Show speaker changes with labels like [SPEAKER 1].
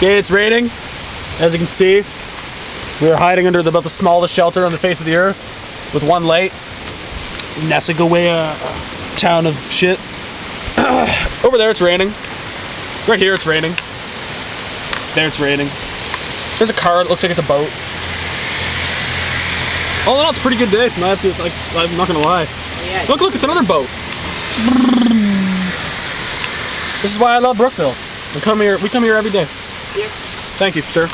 [SPEAKER 1] Okay, it's raining. As you can see, we are hiding under about the smallest shelter on the face of the earth with one light. Nassagaweya town of shit. Over there it's raining. Right here it's raining. There it's raining. There's a car. It looks like it's a boat. All in all, it's a pretty good day. I'm not gonna lie.
[SPEAKER 2] Yeah.
[SPEAKER 1] Look, it's another boat. This is why I love Brookville. We come here every day.
[SPEAKER 2] Yep.
[SPEAKER 1] Thank you, sir.